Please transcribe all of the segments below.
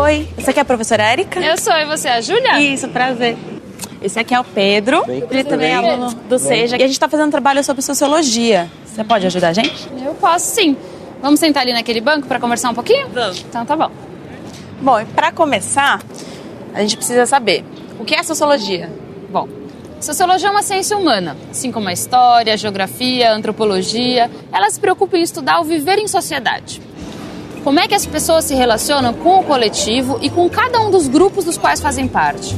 Oi, essa aqui é a professora Érica? Eu sou, e você é a Júlia? Isso, prazer. Esse aqui é o Pedro, ele também é aluno do SEJA. E a gente tá fazendo um trabalho sobre sociologia. Você pode ajudar a gente? Eu posso, sim. Vamos sentar ali naquele banco para conversar um pouquinho? Vamos. Então tá bom. Bom, e pra começar, a gente precisa saber o que é sociologia. Bom, sociologia é uma ciência humana, assim como a história, a geografia, a antropologia. Ela se preocupa em estudar o viver em sociedade. Como é que as pessoas se relacionam com o coletivo e com cada um dos grupos dos quais fazem parte.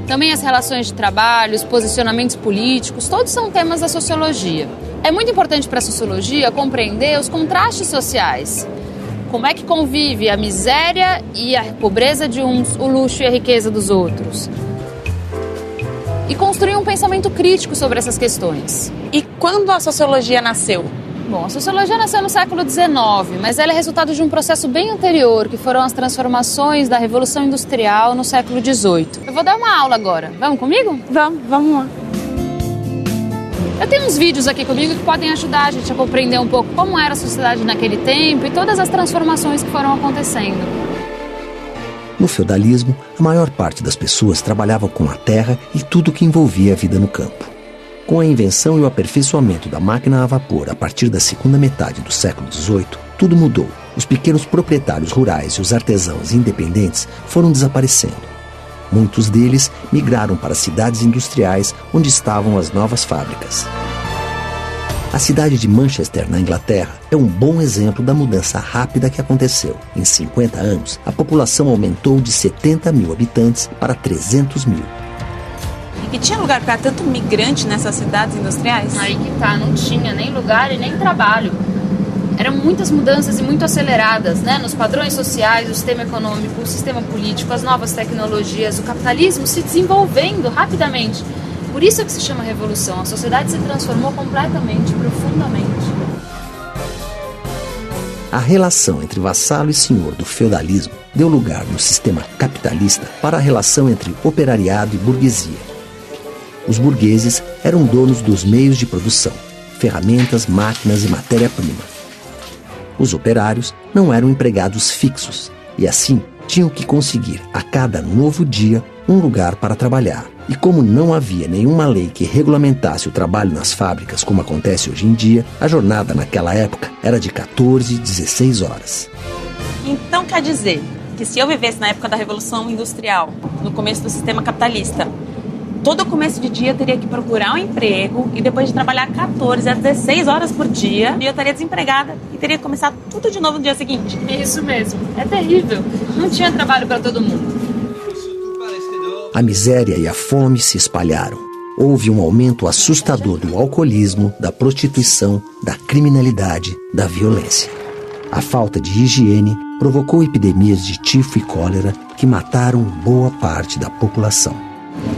Também as relações de trabalho, os posicionamentos políticos, todos são temas da sociologia. É muito importante para a sociologia compreender os contrastes sociais. Como é que convive a miséria e a pobreza de uns, o luxo e a riqueza dos outros. E construir um pensamento crítico sobre essas questões. E quando a sociologia nasceu? Bom, a sociologia nasceu no século XIX, mas ela é resultado de um processo bem anterior, que foram as transformações da Revolução Industrial no século XVIII. Eu vou dar uma aula agora. Vamos comigo? Vamos lá. Eu tenho uns vídeos aqui comigo que podem ajudar a gente a compreender um pouco como era a sociedade naquele tempo e todas as transformações que foram acontecendo. No feudalismo, a maior parte das pessoas trabalhava com a terra e tudo que envolvia a vida no campo. Com a invenção e o aperfeiçoamento da máquina a vapor a partir da segunda metade do século XVIII, tudo mudou. Os pequenos proprietários rurais e os artesãos independentes foram desaparecendo. Muitos deles migraram para cidades industriais onde estavam as novas fábricas. A cidade de Manchester, na Inglaterra, é um bom exemplo da mudança rápida que aconteceu. Em 50 anos, a população aumentou de 70 mil habitantes para 300 mil. E tinha lugar para tanto migrante nessas cidades industriais? Aí que tá, não tinha nem lugar e nem trabalho. Eram muitas mudanças e muito aceleradas, né? Nos padrões sociais, o sistema econômico, o sistema político, as novas tecnologias, o capitalismo se desenvolvendo rapidamente. Por isso é que se chama revolução. A sociedade se transformou completamente, profundamente. A relação entre vassalo e senhor do feudalismo deu lugar no sistema capitalista para a relação entre operariado e burguesia. Os burgueses eram donos dos meios de produção, ferramentas, máquinas e matéria-prima. Os operários não eram empregados fixos e, assim, tinham que conseguir, a cada novo dia, um lugar para trabalhar. E como não havia nenhuma lei que regulamentasse o trabalho nas fábricas como acontece hoje em dia, a jornada naquela época era de 14, 16 horas. Então quer dizer que se eu vivesse na época da Revolução Industrial, no começo do sistema capitalista, todo começo de dia eu teria que procurar um emprego e depois de trabalhar 14 a 16 horas por dia, eu estaria desempregada e teria que começar tudo de novo no dia seguinte. Isso mesmo. É terrível. Não tinha trabalho para todo mundo. A miséria e a fome se espalharam. Houve um aumento assustador do alcoolismo, da prostituição, da criminalidade, da violência. A falta de higiene provocou epidemias de tifo e cólera que mataram boa parte da população.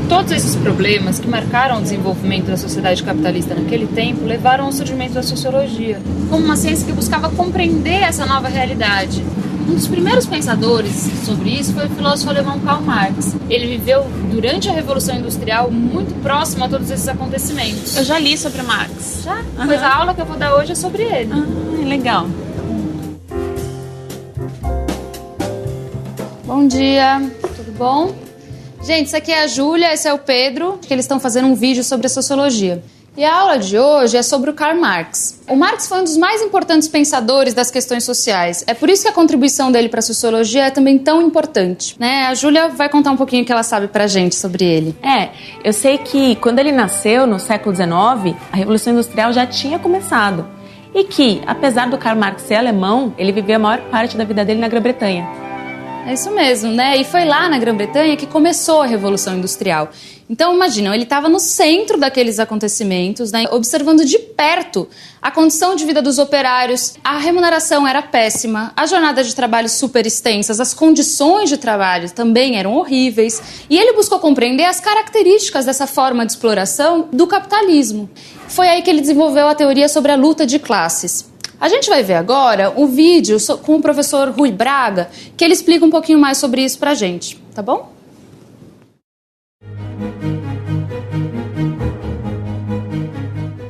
Todos esses problemas que marcaram o desenvolvimento da sociedade capitalista naquele tempo levaram ao surgimento da sociologia, como uma ciência que buscava compreender essa nova realidade. Um dos primeiros pensadores sobre isso foi o filósofo alemão Karl Marx. Ele viveu durante a Revolução Industrial muito próximo a todos esses acontecimentos. Eu já li sobre Marx. Já? Pois a aula que eu vou dar hoje é sobre ele. Legal. Bom dia, tudo bom? Gente, isso aqui é a Júlia, esse é o Pedro, que eles estão fazendo um vídeo sobre a sociologia. E a aula de hoje é sobre o Karl Marx. O Marx foi um dos mais importantes pensadores das questões sociais. É por isso que a contribuição dele para a sociologia é também tão importante, né? A Júlia vai contar um pouquinho o que ela sabe pra gente sobre ele. Eu sei que quando ele nasceu, no século XIX, a Revolução Industrial já tinha começado. E que, apesar do Karl Marx ser alemão, ele viveu a maior parte da vida dele na Grã-Bretanha. É isso mesmo, né? E foi lá na Grã-Bretanha que começou a Revolução Industrial. Então, imaginam, ele estava no centro daqueles acontecimentos, né? Observando de perto a condição de vida dos operários. A remuneração era péssima, a jornada de trabalho super extensas, as condições de trabalho também eram horríveis. E ele buscou compreender as características dessa forma de exploração do capitalismo. Foi aí que ele desenvolveu a teoria sobre a luta de classes. A gente vai ver agora um vídeo com o professor Rui Braga, que ele explica um pouquinho mais sobre isso pra gente, tá bom?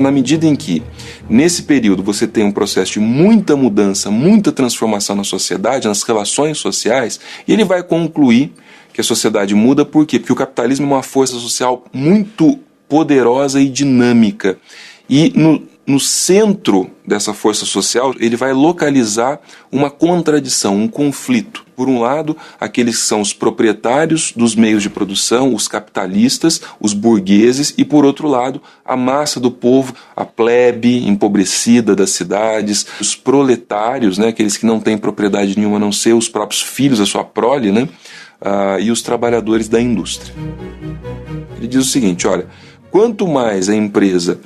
Na medida em que Nesse período você tem um processo de muita mudança, muita transformação na sociedade, nas relações sociais, e ele vai concluir que a sociedade muda. Por quê? Porque o capitalismo é uma força social muito poderosa e dinâmica. E no centro dessa força social, ele vai localizar uma contradição, um conflito. Por um lado, aqueles que são os proprietários dos meios de produção, os capitalistas, os burgueses, e por outro lado, a massa do povo, a plebe empobrecida das cidades, os proletários, né, aqueles que não têm propriedade nenhuma a não ser os próprios filhos, a sua prole, né, e os trabalhadores da indústria. Ele diz o seguinte, olha, quanto mais a empresa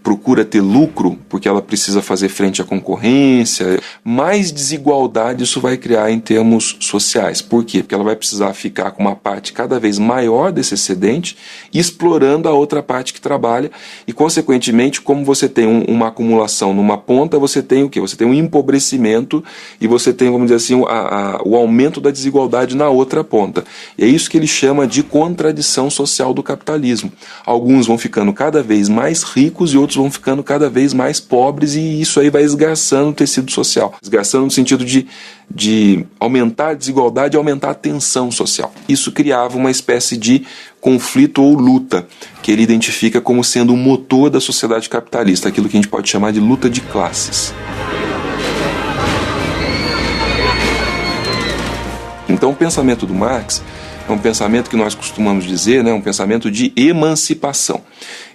procura ter lucro, porque ela precisa fazer frente à concorrência, mais desigualdade isso vai criar em termos sociais. Por quê? Porque ela vai precisar ficar com uma parte cada vez maior desse excedente, explorando a outra parte que trabalha, e consequentemente, como você tem uma acumulação numa ponta, você tem o quê? Você tem um empobrecimento e você tem, vamos dizer assim, o aumento da desigualdade na outra ponta. E é isso que ele chama de contradição social do capitalismo. Alguns vão ficando cada vez mais ricos e outros vão ficando cada vez mais pobres, e isso aí vai esgarçando o tecido social. Esgarçando no sentido de aumentar a desigualdade e aumentar a tensão social. Isso criava uma espécie de conflito ou luta, que ele identifica como sendo o motor da sociedade capitalista, aquilo que a gente pode chamar de luta de classes. Então o pensamento do Marx é um pensamento que nós costumamos dizer, né, um pensamento de emancipação.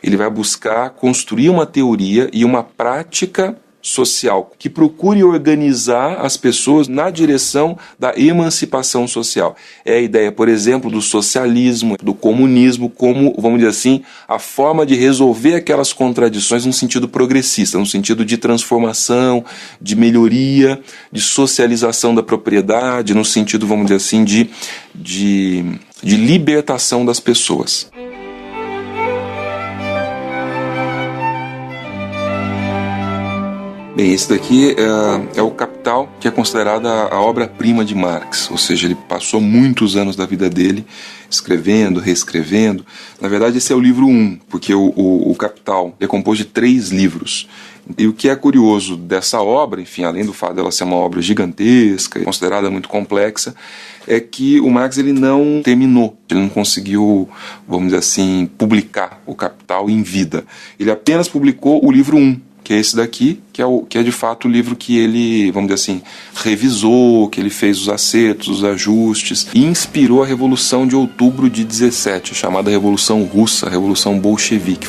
Ele vai buscar construir uma teoria e uma prática social que procure organizar as pessoas na direção da emancipação social. É a ideia, por exemplo, do socialismo, do comunismo, como, vamos dizer assim, a forma de resolver aquelas contradições num sentido progressista, num sentido de transformação, de melhoria, de socialização da propriedade, no sentido, vamos dizer assim, de libertação das pessoas. Bem, esse daqui é o Capital, que é considerada a obra-prima de Marx, ou seja, ele passou muitos anos da vida dele escrevendo, reescrevendo. Na verdade, esse é o livro 1, porque o Capital é composto de 3 livros. E o que é curioso dessa obra, enfim, além do fato dela ser uma obra gigantesca, considerada muito complexa, é que o Marx ele não terminou, ele não conseguiu, vamos dizer assim, publicar o Capital em vida. Ele apenas publicou o livro 1, que é esse daqui, que é de fato o livro que ele, vamos dizer assim, revisou, que ele fez os acertos, os ajustes, e inspirou a Revolução de Outubro de 17, chamada Revolução Russa, a Revolução Bolchevique.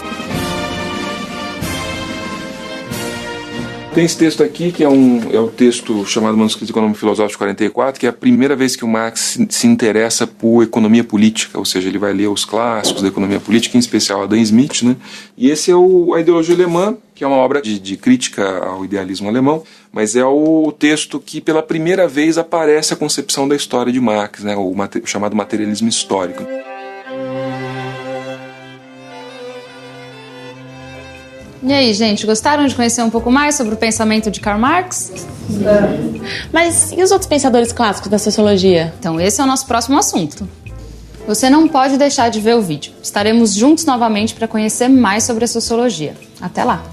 Tem esse texto aqui, que é o texto chamado Manuscrito Econômico Filosófico 44, que é a primeira vez que o Marx se interessa por economia política, ou seja, ele vai ler os clássicos da economia política, em especial a Adam Smith, né? E esse é a Ideologia Alemã, que é uma obra de crítica ao idealismo alemão, mas é o texto que pela primeira vez aparece a concepção da história de Marx, né? O chamado materialismo histórico. E aí, gente, gostaram de conhecer um pouco mais sobre o pensamento de Karl Marx? Mas e os outros pensadores clássicos da sociologia? Então, esse é o nosso próximo assunto. Você não pode deixar de ver o vídeo. Estaremos juntos novamente para conhecer mais sobre a sociologia. Até lá!